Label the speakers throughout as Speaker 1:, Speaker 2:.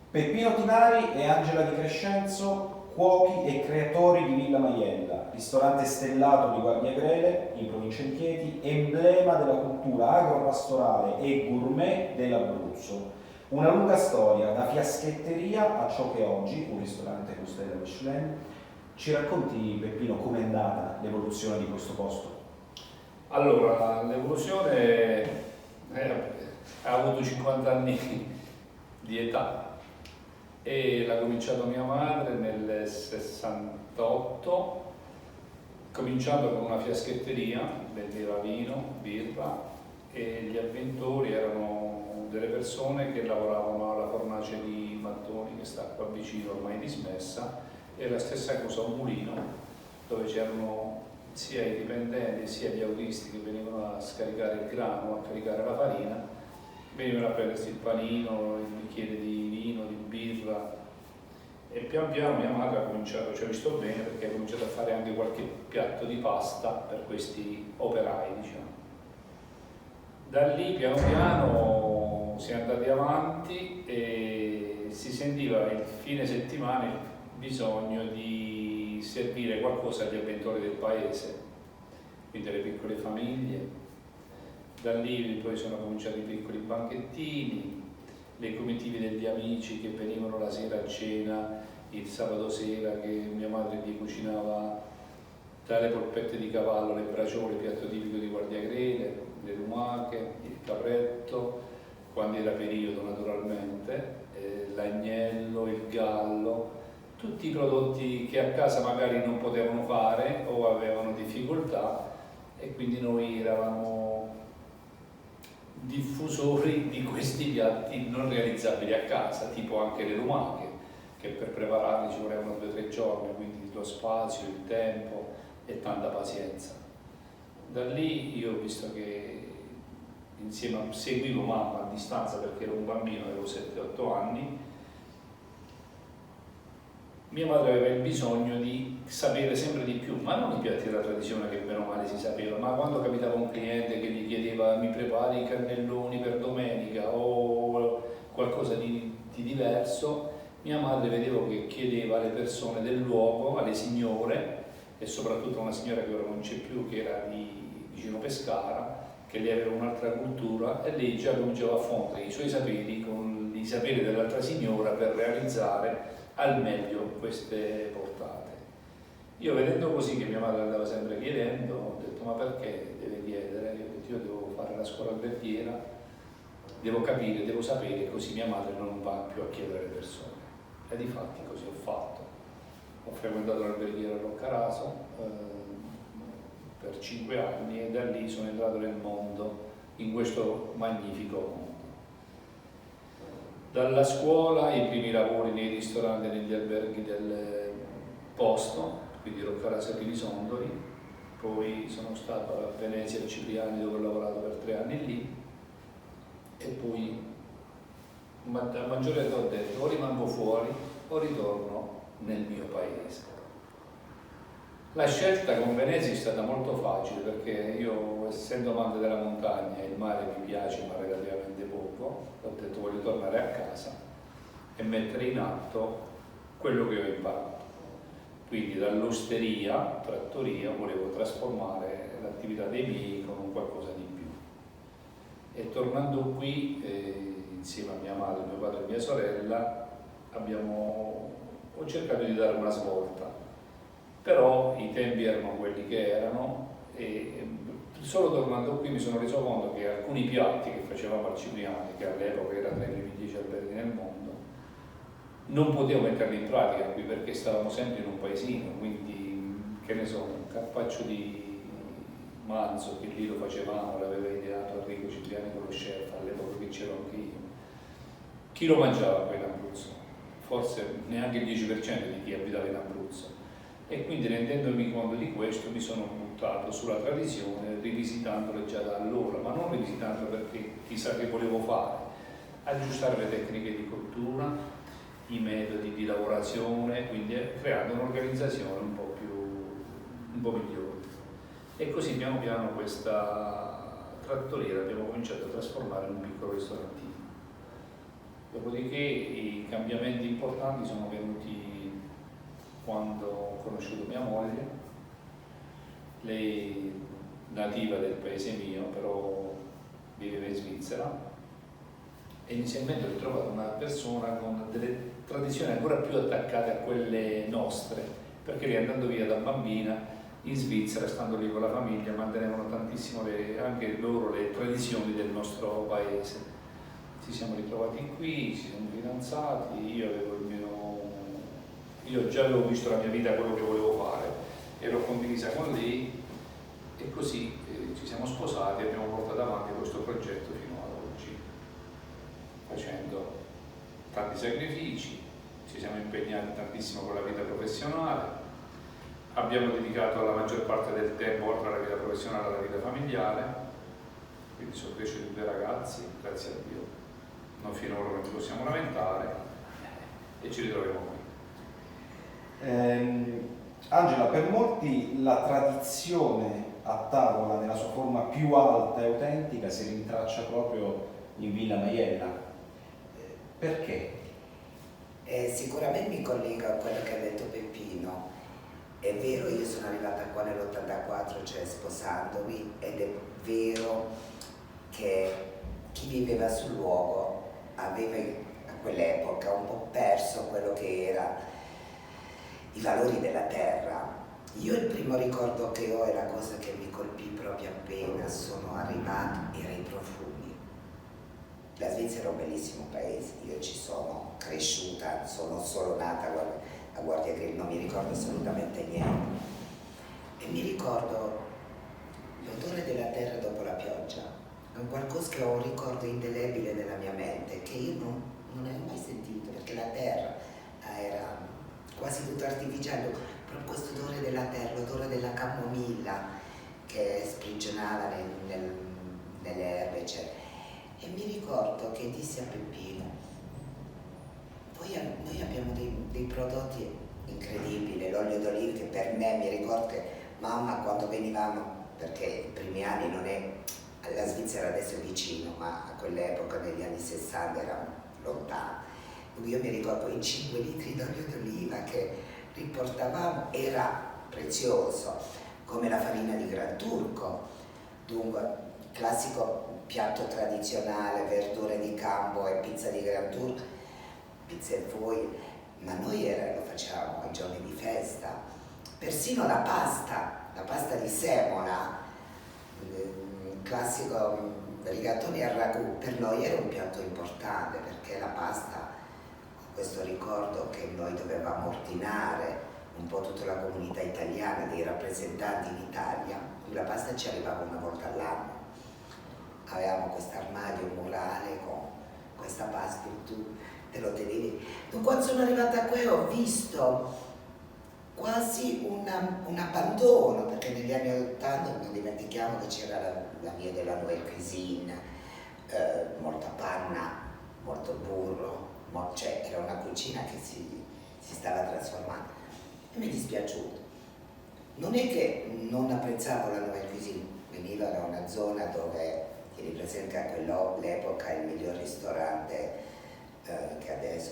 Speaker 1: Peppino Tinari e Angela Di Crescenzo, cuochi e creatori di Villa Maiella, ristorante stellato di Guardia Grele, in provincia di Chieti, emblema della cultura agropastorale e gourmet dell'Abruzzo. Una lunga storia, da fiaschetteria a ciò che oggi, un ristorante con stella Michelin. Ci racconti, Peppino, com'è andata l'evoluzione di questo posto?
Speaker 2: Allora, l'evoluzione ha avuto 50 anni di età e l'ha cominciato mia madre nel 68, cominciando con una fiaschetteria, vendeva vino, birra, e gli avventori erano delle persone che lavoravano alla fornace di Mattoni, che sta qua vicino, ormai dismessa, e la stessa cosa un mulino dove c'erano sia i dipendenti sia gli autisti che venivano a scaricare il grano, a caricare la farina, venivano a prendersi il panino, il bicchiere di vino, di birra, e pian piano mia madre ha cominciato, ci ha visto bene perché ha cominciato a fare anche qualche piatto di pasta per questi operai, diciamo. Da lì piano piano si è andati avanti e si sentiva il fine settimana il bisogno di servire qualcosa agli avventori del paese, quindi alle piccole famiglie. Da lì poi sono cominciati i piccoli banchettini, le comitive degli amici che venivano la sera a cena, il sabato sera, che mia madre gli cucinava tra le polpette di cavallo, le braciole, il piatto tipico di Guardia Grele, le lumache, il capretto, quando era periodo naturalmente, l'agnello, il gallo, tutti i prodotti che a casa magari non potevano fare o avevano difficoltà, e quindi noi eravamo diffusori di questi piatti non realizzabili a casa, tipo anche le lumache, che per prepararli ci volevano 2 o 3 giorni, quindi lo spazio, il tempo e tanta pazienza. Da lì io ho visto che insieme seguivo mamma a distanza perché ero un bambino, avevo 7-8 anni. Mia madre aveva il bisogno di sapere sempre di più, ma non i piatti della tradizione che bene o male si sapeva, ma quando capitava un cliente che gli chiedeva mi prepari i cannelloni per domenica o qualcosa di diverso, mia madre vedevo che chiedeva alle persone del luogo, alle signore, e soprattutto a una signora che ora non c'è più, che era di vicino Pescara, che lei aveva un'altra cultura, e lei già cominciava a fondere i suoi saperi con i saperi dell'altra signora per realizzare al meglio queste portate. Io, vedendo così che mia madre andava sempre chiedendo, ho detto ma perché deve chiedere? Io ho detto io devo fare la scuola alberghiera, devo capire, devo sapere, così mia madre non va più a chiedere alle persone. E difatti così ho fatto. Ho frequentato l'alberghiera a Roccaraso per 5 anni e da lì sono entrato nel mondo, in questo magnifico mondo. Dalla scuola, i primi lavori nei ristoranti e negli alberghi del posto, quindi Roccaraso e Rivisondoli, poi sono stato a Venezia e Cipriani dove ho lavorato per 3 anni lì, e poi a maggiore età ho detto o rimango fuori o ritorno nel mio paese. La scelta con Venezia è stata molto facile perché io, essendo amante della montagna, il mare mi piace ma relativamente poco, ho detto voglio tornare a casa e mettere in atto quello che ho imparato. Quindi dall'osteria, trattoria, volevo trasformare l'attività dei miei con un qualcosa di più. E tornando qui, insieme a mia madre, mio padre e mia sorella, ho cercato di dare una svolta. Però i tempi erano quelli che erano e solo tornando qui mi sono reso conto che alcuni piatti che facevamo al Cipriani, che all'epoca era tra i primi 10 alberghi nel mondo, non potevo metterli in pratica qui perché stavamo sempre in un paesino, quindi che ne so, un carpaccio di manzo, che lì lo facevamo, l'aveva ideato Enrico Cipriani con lo chef, all'epoca che c'ero anche io. Chi lo mangiava qui in Abruzzo? Forse neanche il 10% di chi abitava in Abruzzo. E quindi, rendendomi conto di questo, mi sono buttato sulla tradizione, rivisitandole già da allora, ma non rivisitandole perché chissà che volevo fare, aggiustare le tecniche di cottura, i metodi di lavorazione, quindi creando un'organizzazione un po' migliore. E così piano piano questa trattoria l'abbiamo cominciato a trasformare in un piccolo ristorantino. Dopodiché i cambiamenti importanti sono venuti quando ho conosciuto mia moglie, lei nativa del paese mio, però viveva in Svizzera, e inizialmente ho ritrovato una persona con delle tradizioni ancora più attaccate a quelle nostre, perché lei, andando via da bambina in Svizzera, stando lì con la famiglia, mantenevano tantissimo anche loro le tradizioni del nostro paese. Ci siamo ritrovati qui, ci siamo fidanzati, io già avevo visto la mia vita, quello che volevo fare, e l'ho condivisa con lei, e così ci siamo sposati e abbiamo portato avanti questo progetto fino ad oggi, facendo tanti sacrifici, ci siamo impegnati tantissimo con la vita professionale, abbiamo dedicato la maggior parte del tempo, oltre alla vita professionale, alla vita familiare, quindi sono cresciuti 2 ragazzi, grazie a Dio, non finora non ci possiamo lamentare, e ci ritroviamo qui.
Speaker 1: Angela, per molti la tradizione a tavola nella sua forma più alta e autentica si rintraccia proprio in Villa Maiella. Perché?
Speaker 3: Sicuramente mi collego a quello che ha detto Peppino. È vero, io sono arrivata qua nell'84, cioè sposandomi, ed è vero che chi viveva sul luogo aveva a quell'epoca un po' perso quello che era i valori della terra. Io il primo ricordo che ho, e la cosa che mi colpì proprio appena sono arrivata, era i profumi. La Svizzera è un bellissimo paese, io ci sono cresciuta, sono solo nata a Guardia Grill, non mi ricordo assolutamente niente. E mi ricordo l'odore della terra dopo la pioggia, è un qualcosa che ho un ricordo indelebile nella mia mente, che io non avevo mai sentito, perché la terra era quasi tutto artificiale, proprio questo odore della terra, l'odore della camomilla che sprigionava nelle erbe, cioè. E mi ricordo che dissi a Peppino, noi abbiamo dei prodotti incredibili, l'olio d'oliva, che per me, mi ricordo che mamma, quando venivamo, perché i primi anni non è, la Svizzera adesso è vicino, ma a quell'epoca, negli anni 60, era lontano. Quindi io mi ricordo i 5 litri d'olio d'oliva che riportavamo, era prezioso, come la farina di Gran Turco, dunque classico piatto tradizionale, verdure di campo e pizza di Gran Turco, pizza e foglie, ma noi lo facciamo ai giorni di festa. Persino la pasta di semola, il classico rigatoni al ragù, per noi era un piatto importante, perché la pasta, questo ricordo che noi dovevamo ordinare un po' tutta la comunità italiana, dei rappresentanti in Italia, la pasta ci arrivava una volta all'anno. Avevamo questo armadio murale con questa pasta e tu te lo tenevi. Quando sono arrivata qui ho visto quasi un abbandono, perché negli anni 80 non dimentichiamo che c'era la via della Nouvelle Cuisine, molta panna, molto burro, cioè era una cucina che si stava trasformando, e mi è dispiaciuto. Non è che non apprezzavo la Nouvelle Cuisine, veniva da una zona dove, tieni presente, a quell'epoca il miglior ristorante che adesso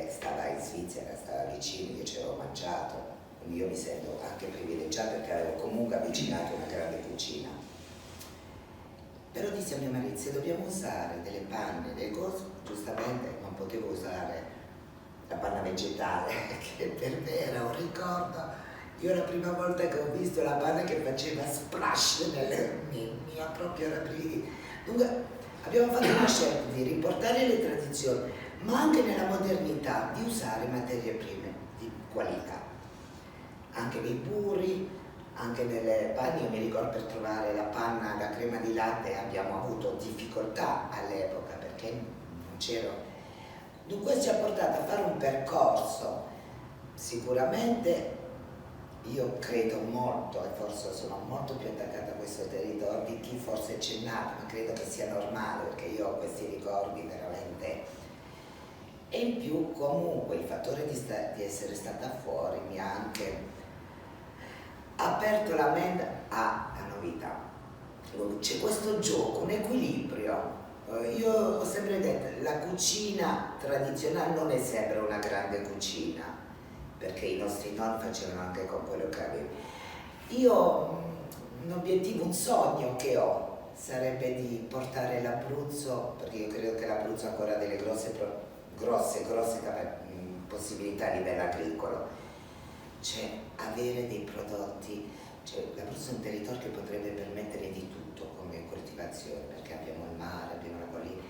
Speaker 3: stava in Svizzera, stava vicino, io ci avevo mangiato, quindi io mi sento anche privilegiata perché avevo comunque avvicinato una grande cucina. Però dissi a mio marito, se dobbiamo usare delle panne, delle cose, giustamente non potevo usare la panna vegetale, che per me era un ricordo. Io la prima volta che ho visto la panna che faceva splash mi ha proprio rabbrividito. Dunque abbiamo fatto una scelta di riportare le tradizioni, ma anche nella modernità di usare materie prime di qualità. Anche nei burri, anche nelle panne. Io mi ricordo, per trovare la panna da crema di latte abbiamo avuto difficoltà all'epoca perché non c'era. Dunque ci ha portato a fare un percorso. Sicuramente io credo molto, e forse sono molto più attaccata a questo territorio di chi forse c'è nato, ma credo che sia normale, perché io ho questi ricordi veramente. E in più comunque il fattore di essere stata fuori mi ha anche aperto la mente alla novità. C'è questo gioco, un equilibrio Io ho sempre detto, la cucina tradizionale non è sempre una grande cucina, perché i nostri nonni facevano anche con quello che avevano. Io un obiettivo, un sogno che ho sarebbe di portare l'Abruzzo, perché io credo che l'Abruzzo ha ancora delle grosse possibilità a livello agricolo, cioè avere dei prodotti, cioè l'Abruzzo è un territorio che potrebbe permettere di tutto come coltivazione, perché abbiamo il mare, abbiamo la collina,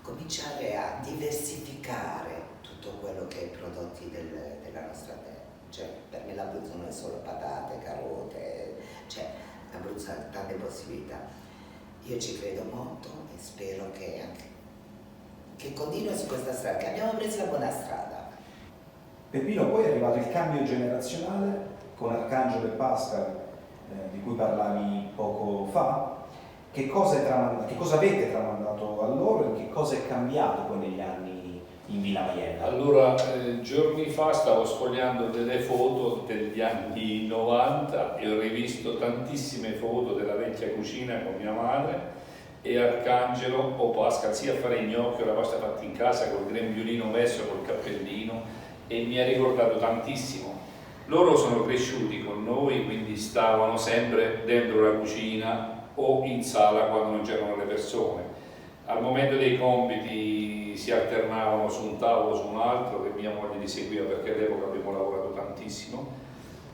Speaker 3: cominciare a diversificare tutto quello che è i prodotti della nostra terra. Cioè, per me l'Abruzzo non è solo patate, carote, cioè l'Abruzzo ha tante possibilità. Io ci credo molto e spero che continui su questa strada, che abbiamo preso la buona strada.
Speaker 1: Peppino, poi è arrivato il cambio generazionale con Arcangelo e Pascal, di cui parlavi poco fa. Che cosa avete tramandato a loro e che cosa è cambiato poi negli anni in Villa Maiella?
Speaker 2: Allora, giorni fa stavo sfogliando delle foto degli anni 90 e ho rivisto tantissime foto della vecchia cucina con mia madre e Arcangelo o Pascal sia a fare i gnocchi o la pasta fatta in casa col grembiulino messo, col cappellino, e mi ha ricordato tantissimo. Loro sono cresciuti con noi, quindi stavano sempre dentro la cucina o in sala quando non c'erano le persone. Al momento dei compiti si alternavano su un tavolo o su un altro, che mia moglie li seguiva perché all'epoca abbiamo lavorato tantissimo.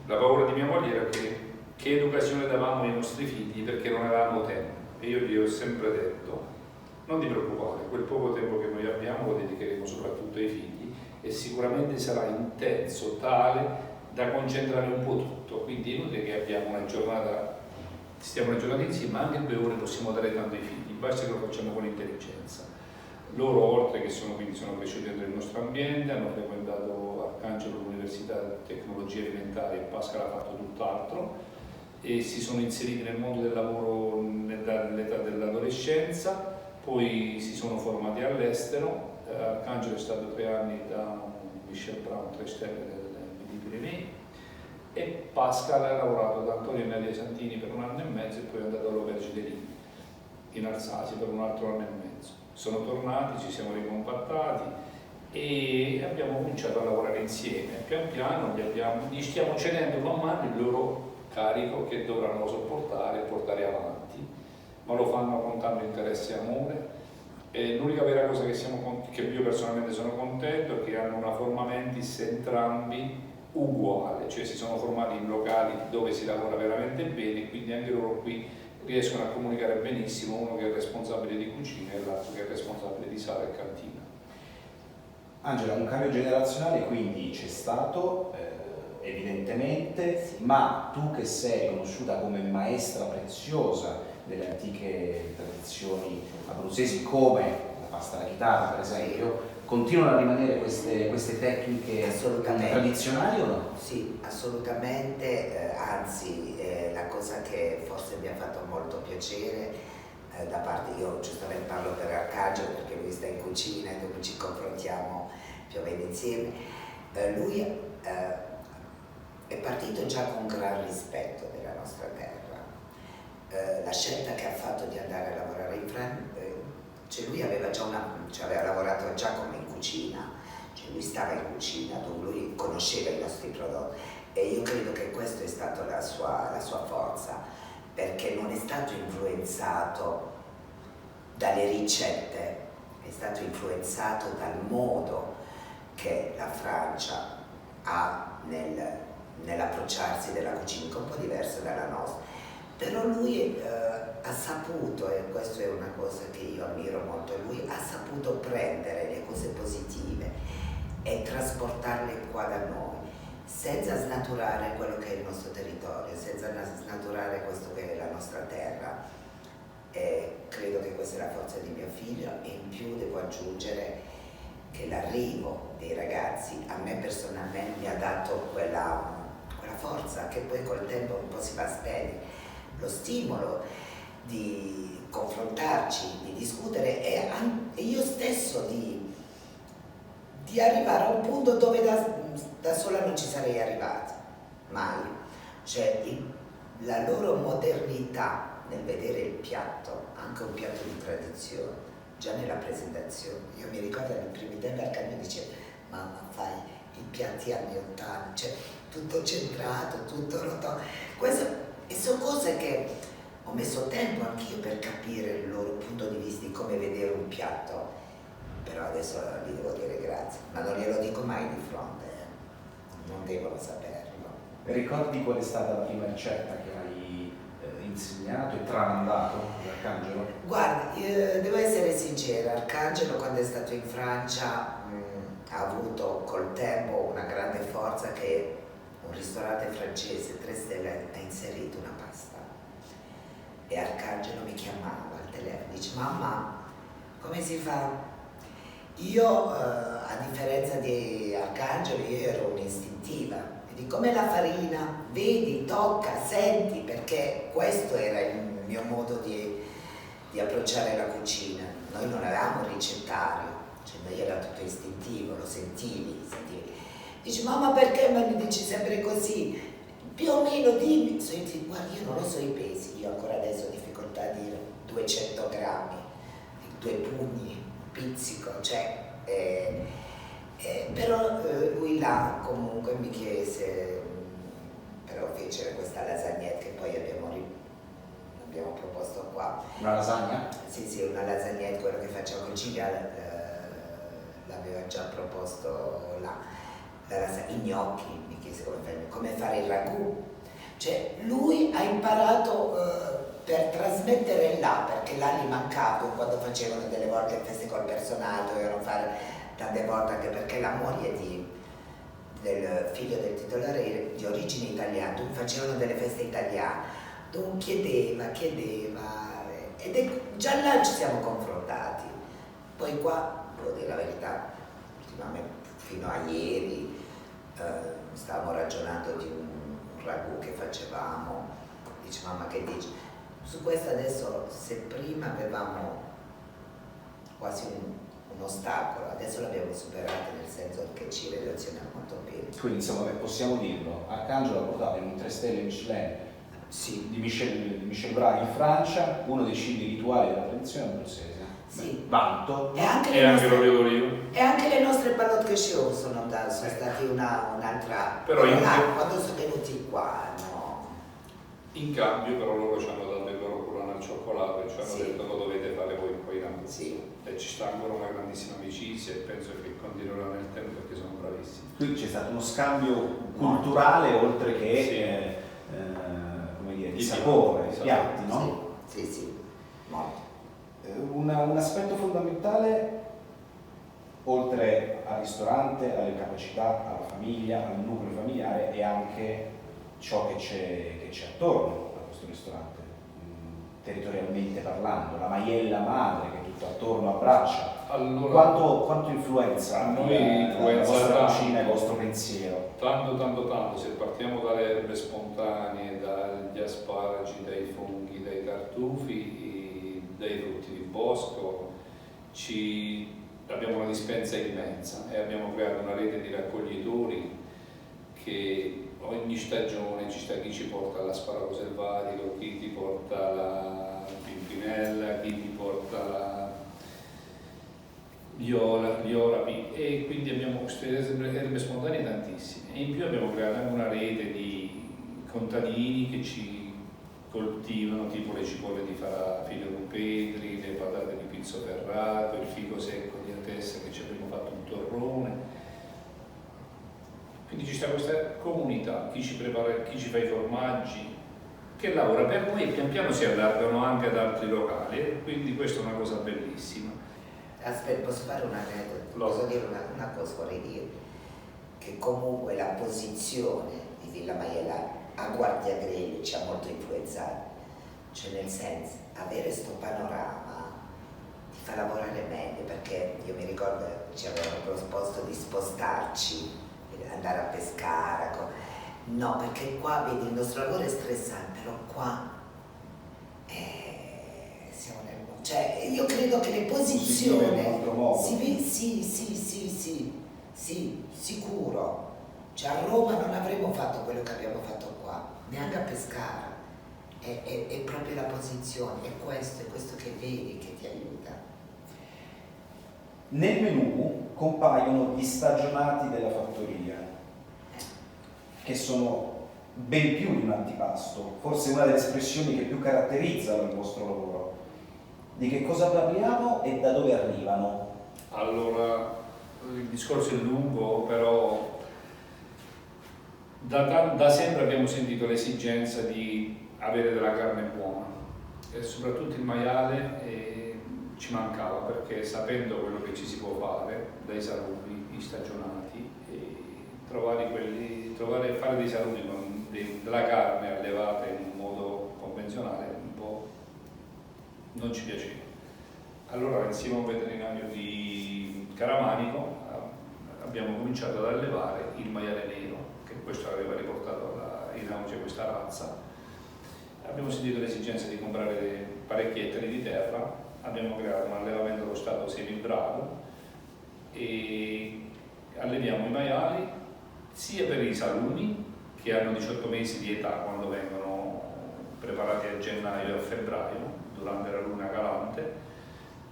Speaker 2: La paura di mia moglie era che educazione davamo ai nostri figli perché non avevamo tempo. E io gli ho sempre detto, non ti preoccupare, quel poco tempo che noi abbiamo lo dedicheremo soprattutto ai figli e sicuramente sarà intenso, tale da concentrare un po' tutto. Quindi è inutile che abbiamo stiamo una giornata insieme, ma anche 2 ore possiamo dare tanto ai figli, basta che lo facciamo con intelligenza. Loro, oltre che sono cresciuti dentro il nostro ambiente, hanno frequentato Arcangelo l'Università di Tecnologie Alimentari e Pascal ha fatto tutt'altro e si sono inseriti nel mondo del lavoro nell'età dell'adolescenza, poi si sono formati all'estero. Arcangelo è stato 3 anni da Michel Brown, 3 stelle dei Pirenei, e Pascal ha lavorato da Antonio e Nadia Santini per 1 anno e mezzo e poi è andato all'Auberge de Lille in Alsacia per un altro anno e mezzo. Sono tornati, ci siamo ricompattati e abbiamo cominciato a lavorare insieme. Pian piano gli stiamo cedendo man mano il loro carico che dovranno sopportare e portare avanti, ma lo fanno con tanto interesse e amore. E l'unica vera cosa che io personalmente sono contento è che hanno una forma mentis entrambi uguale, cioè si sono formati in locali dove si lavora veramente bene e quindi anche loro qui riescono a comunicare benissimo, uno che è responsabile di cucina e l'altro che è responsabile di sala e cantina.
Speaker 1: Angela, un cambio generazionale quindi c'è stato, evidentemente, ma tu che sei conosciuta come maestra preziosa delle antiche tradizioni abruzzesi come la pasta alla chitarra per esempio, continuano a rimanere queste tecniche tradizionali o no?
Speaker 3: Sì, assolutamente, anzi la cosa che forse mi ha fatto molto piacere da parte, io giustamente parlo per Arcangelo perché lui sta in cucina e dove ci confrontiamo più o meno insieme, lui è partito già con gran rispetto della nostra terra. La scelta che ha fatto di andare a lavorare in Francia, cioè lui aveva lavorato già come in cucina, cioè lui stava in cucina dove lui conosceva i nostri prodotti e io credo che questa è stata la sua forza, perché non è stato influenzato dalle ricette, è stato influenzato dal modo che la Francia ha nell'approcciarsi della cucina, che è un po' diversa dalla nostra. Però lui ha saputo, e questa è una cosa che io ammiro molto, lui ha saputo prendere le cose positive e trasportarle qua da noi, senza snaturare quello che è il nostro territorio, senza snaturare questo che è la nostra terra. E credo che questa è la forza di mio figlio e in più devo aggiungere che l'arrivo dei ragazzi a me personalmente mi ha dato quella forza che poi col tempo un po' si va a spegnere. Lo stimolo di confrontarci, di discutere e io stesso di arrivare a un punto dove da sola non ci sarei arrivata, mai. Cioè la loro modernità nel vedere il piatto, anche un piatto di tradizione, già nella presentazione. Io mi ricordo nei primi tempi Arcangelo diceva: mamma, fai i piatti anni 80, cioè tutto centrato, tutto rotondo. E sono cose che ho messo tempo anch'io per capire il loro punto di vista di come vedere un piatto, però adesso gli devo dire grazie, ma non glielo dico mai di fronte, non devono saperlo.
Speaker 1: Ricordi qual è stata la prima ricetta che hai insegnato e tramandato ad Arcangelo?
Speaker 3: Guarda, devo essere sincera, Arcangelo quando è stato in Francia ha avuto col tempo una grande forza che un ristorante francese 3 stelle ha inserito una pasta. E Arcangelo mi chiamava al telefono, dice: mamma, come si fa? Io, a differenza di Arcangelo, io ero un'istintiva. E di come la farina, vedi, tocca, senti, perché questo era il mio modo di approcciare la cucina. Noi non avevamo un ricettario, cioè noi era tutto istintivo, lo sentivi. Dici: mamma, perché mi dici sempre così? Più o meno dimmi. Guarda, io non lo so i pesi, io ancora adesso ho difficoltà a dire 200 grammi, 2 pugni, pizzico, cioè, però lui là comunque mi chiese, però fece questa lasagnetta che poi abbiamo proposto qua.
Speaker 1: Una lasagna?
Speaker 3: Sì, una lasagnetta, quello che facciamo con cinghiale, l'aveva già proposto là. I gnocchi, mi chiese come fare il ragù, cioè lui ha imparato per trasmettere là, perché là gli mancava quando facevano delle volte feste col personale, dovevano fare tante volte, anche perché la moglie del figlio del titolare era di origine italiana, dunque facevano delle feste italiane, dunque chiedeva, già là ci siamo confrontati. Poi qua, devo dire la verità, ultimamente fino a ieri stavamo ragionando di un ragù che facevamo. Dice: mamma, che dici? Su questo adesso, se prima avevamo quasi un ostacolo, adesso l'abbiamo superato, nel senso che ci relazioniamo molto bene.
Speaker 1: Quindi insomma, possiamo dirlo, Arcangelo ha portato in un 3 stelle Michelin
Speaker 3: Sì.
Speaker 1: di Michel Braghi in Francia, uno dei cibi rituali della tradizione abruzzese.
Speaker 3: Sì.
Speaker 1: Vanto.
Speaker 3: E anche
Speaker 2: lo vedo io.
Speaker 3: E anche le nostre ballotte show sono stati un'altra.
Speaker 2: Però
Speaker 3: quando sono venuti qua, no.
Speaker 2: In cambio però loro ci hanno dato il loro collana al cioccolato e ci hanno detto: lo dovete fare voi poi in Abruzzo.
Speaker 3: Sì.
Speaker 2: E ci sta ancora una grandissima amicizia e penso che continuerà nel tempo perché sono bravissimi.
Speaker 1: Quindi c'è stato uno scambio culturale oltre che come dire, di sapore, di piatti, no?
Speaker 3: Sì, molto.
Speaker 1: Un aspetto fondamentale, oltre al ristorante, alle capacità, alla famiglia, al nucleo familiare, è anche ciò che c'è attorno a questo ristorante, territorialmente parlando, la maiella madre che tutto attorno abbraccia.
Speaker 2: Allora,
Speaker 1: quanto influenza la vostra cucina e il vostro pensiero?
Speaker 2: Tanto. Se partiamo dalle erbe spontanee, dagli asparagi, dai funghi, dai tartufi, dai frutti di bosco, abbiamo una dispensa immensa e abbiamo creato una rete di raccoglitori che ogni stagione ci sta chi ci porta l'asparago selvatico, chi ti porta la pimpinella, chi ti porta gli orapi, e quindi abbiamo queste erbe spontanee tantissime. E in più abbiamo creato anche una rete di contadini che ci coltivano, tipo le cipolle di Figlio Petri, le patate di Pizzo Ferrato, il fico secco di Atessa che ci abbiamo fatto un torrone. Quindi ci sta questa comunità, chi ci prepara, chi ci fa i formaggi, che lavora per noi e pian piano si allargano anche ad altri locali, quindi questa è una cosa bellissima.
Speaker 3: Aspetta, posso fare un aneddoto? Posso dire una cosa, vorrei dire che comunque la posizione di Villa Maiella a Guardiagrele ci ha molto influenzato, cioè nel senso, avere sto panorama ti fa lavorare meglio, perché io mi ricordo ci avevano proposto di spostarci, andare a pescare, no, perché qua vedi il nostro lavoro è stressante, però qua siamo nel mondo, cioè io credo che le posizioni sì, sicuro. Cioè a Roma non avremmo fatto quello che abbiamo fatto qua, neanche a Pescara, è proprio la posizione, è questo che vedi che ti aiuta.
Speaker 1: Nel menù compaiono gli stagionati della fattoria, che sono ben più di un antipasto, forse una delle espressioni che più caratterizzano il vostro lavoro. Di che cosa parliamo e da dove arrivano?
Speaker 2: Allora, il discorso è lungo, però da sempre abbiamo sentito l'esigenza di avere della carne buona e soprattutto il maiale ci mancava, perché sapendo quello che ci si può fare dai salumi, i stagionati, fare dei salumi con della carne allevata in un modo convenzionale un po' non ci piaceva. Allora insieme a un veterinario di Caramanico abbiamo cominciato ad allevare il maiale nero, che questo aveva riportato in auge questa razza. Abbiamo sentito l'esigenza di comprare parecchi ettari di terra, abbiamo creato un allevamento allo stato semi-bravo e alleviamo i maiali sia per i salumi, che hanno 18 mesi di età quando vengono preparati a gennaio e a febbraio durante la luna calante,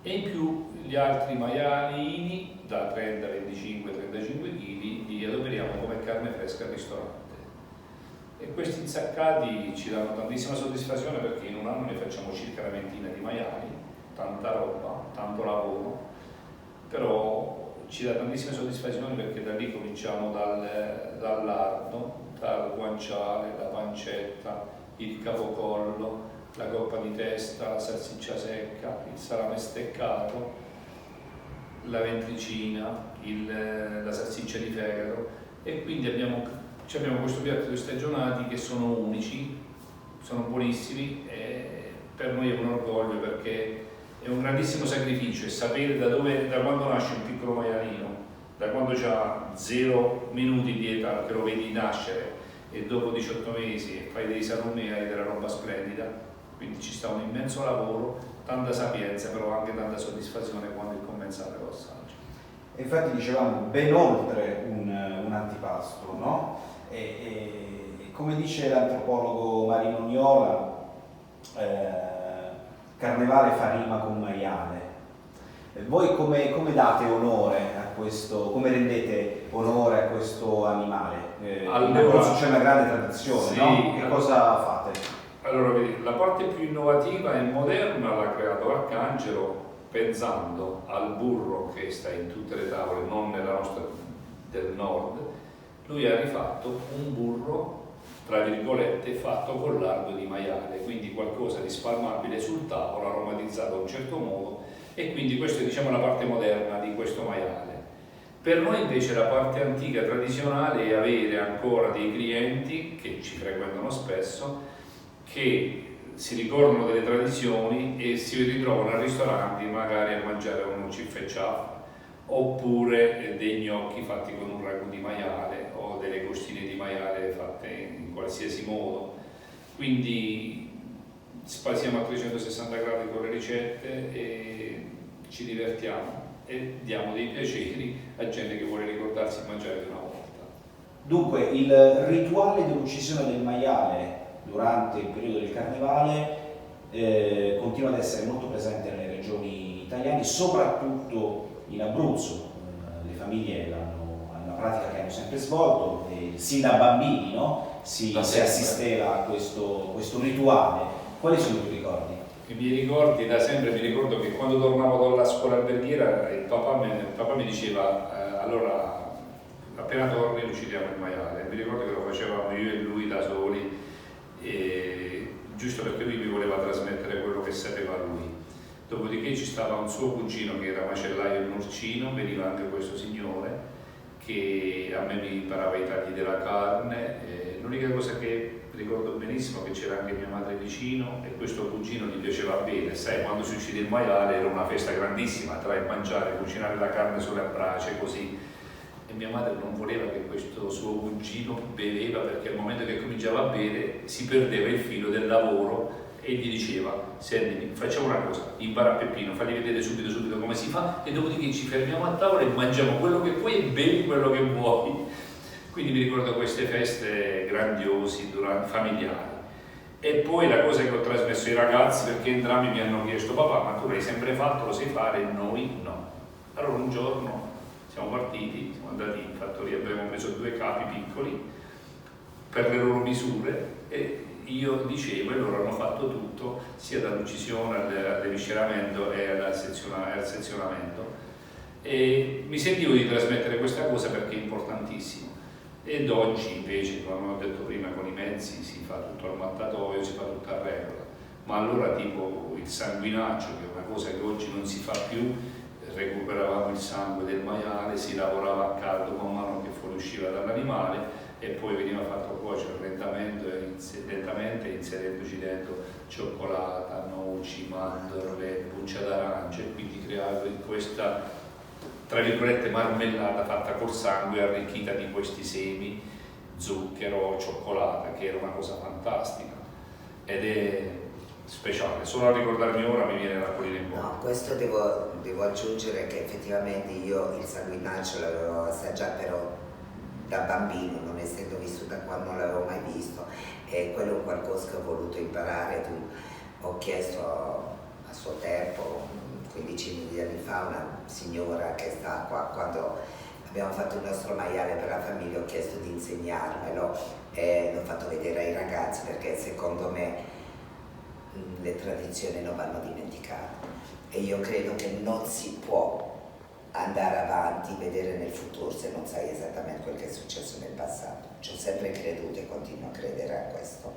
Speaker 2: e in più gli altri maialini da 30, 25, 35 kg li adoperiamo come carne fresca al ristorante. E questi insaccati ci danno tantissima soddisfazione, perché in un anno ne facciamo circa una ventina di maiali, tanta roba, tanto lavoro, però ci dà tantissime soddisfazioni, perché da lì cominciamo dal lardo, dal guanciale, la pancetta, il capocollo, la coppa di testa, la salsiccia secca, il salame steccato, la ventricina, la salsiccia di fegato, e quindi abbiamo questo piatto di stagionati che sono unici, sono buonissimi, e per noi è un orgoglio, perché è un grandissimo sacrificio, e sapere da quando nasce un piccolo maialino, da quando ha 0 minuti di età che lo vedi nascere, e dopo 18 mesi fai dei salumi e hai della roba splendida. Quindi ci sta un immenso lavoro, tanta sapienza, però anche tanta soddisfazione quando il commensale lo assaggia.
Speaker 1: E infatti dicevamo ben oltre un antipasto, no? E come dice l'antropologo Marino Niola, carnevale fa rima con maiale. Voi come date onore a questo, come rendete onore a questo animale?
Speaker 2: Allora,
Speaker 1: in Abruzzo c'è una grande tradizione,
Speaker 2: sì,
Speaker 1: no? Che cosa fate?
Speaker 2: Allora, vedi, la parte più innovativa e moderna l'ha creato Arcangelo, pensando al burro che sta in tutte le tavole, non nella nostra del nord. Lui ha rifatto un burro, tra virgolette, fatto con lardo di maiale, quindi qualcosa di spalmabile sul tavolo, aromatizzato a un certo modo, e quindi questa è, diciamo, la parte moderna di questo maiale. Per noi invece la parte antica tradizionale è avere ancora dei clienti che ci frequentano spesso, che si ricordano delle tradizioni e si ritrovano al ristorante magari a mangiare un ciff e ciaff, oppure dei gnocchi fatti con un ragù di maiale o delle costine di maiale fatte in qualsiasi modo. Quindi spaziamo a 360 gradi con le ricette e ci divertiamo e diamo dei piaceri a gente che vuole ricordarsi di mangiare di una volta.
Speaker 1: Dunque, il rituale dell'uccisione del maiale durante il periodo del carnevale continua ad essere molto presente nelle regioni italiane, soprattutto in Abruzzo. Le famiglie hanno una pratica che hanno sempre svolto, sin da bambini, no? si assisteva a questo rituale. Quali sono i tuoi ricordi?
Speaker 2: I miei ricordi da sempre, mi ricordo che quando tornavo dalla scuola alberghiera il papà mi diceva allora appena torni uccidiamo il maiale. Mi ricordo che lo facevamo io e lui da soli, giusto perché lui mi voleva trasmettere quello che sapeva lui. Dopodiché ci stava un suo cugino che era macellaio in Urcino, veniva anche questo signore che a me mi imparava i tagli della carne. L'unica cosa che ricordo benissimo è che c'era anche mia madre vicino e questo cugino gli piaceva bene. Sai, quando si uccide il maiale era una festa grandissima, tra il mangiare, cucinare la carne sulle brace così. E mia madre non voleva che questo suo cugino beveva, perché al momento che cominciava a bere si perdeva il filo del lavoro, e gli diceva: senti, facciamo una cosa, impara a Peppino, fagli vedere subito come si fa, e dopodiché ci fermiamo a tavola e mangiamo quello che puoi e bevi quello che vuoi. Quindi mi ricordo queste feste grandiosi, familiari. E poi la cosa che ho trasmesso ai ragazzi, perché entrambi mi hanno chiesto: papà, ma tu l'hai sempre fatto, lo sai fare? E noi no. Allora un giorno siamo partiti, siamo andati in fattoria, abbiamo preso 2 capi piccoli per le loro misure e io dicevo, e loro hanno fatto tutto, sia dall'uccisione all'evisceramento e al sezionamento. E mi sentivo di trasmettere questa cosa perché è importantissimo. Ed oggi invece, come ho detto prima, con i mezzi si fa tutto al mattatoio, si fa tutto a regola. Ma allora tipo il sanguinaccio, che è una cosa che oggi non si fa più, recuperavamo il sangue del maiale, si lavorava a caldo man mano che fuoriusciva dall'animale e poi veniva fatto cuocere lentamente inserendoci dentro cioccolata, noci, mandorle, buccia d'arancia e quindi creava questa, tra virgolette, marmellata fatta col sangue arricchita di questi semi, zucchero, cioccolata, che era una cosa fantastica ed è speciale. Solo a ricordarmi ora mi viene l'acquolina in bocca.
Speaker 3: No, questo devo aggiungere che effettivamente io il sanguinaccio l'avevo assaggiato però da bambino, non essendo vissuta qua, non l'avevo mai visto, e quello è qualcosa che ho voluto imparare. Ho chiesto a suo tempo, 15 di anni fa, una signora che sta qua, quando abbiamo fatto il nostro maiale per la famiglia, ho chiesto di insegnarmelo e l'ho fatto vedere ai ragazzi perché secondo me le tradizioni non vanno dimenticate e io credo che non si può andare avanti, vedere nel futuro se non sai esattamente quel che è successo nel passato. Ci ho sempre creduto e continuo a credere a questo.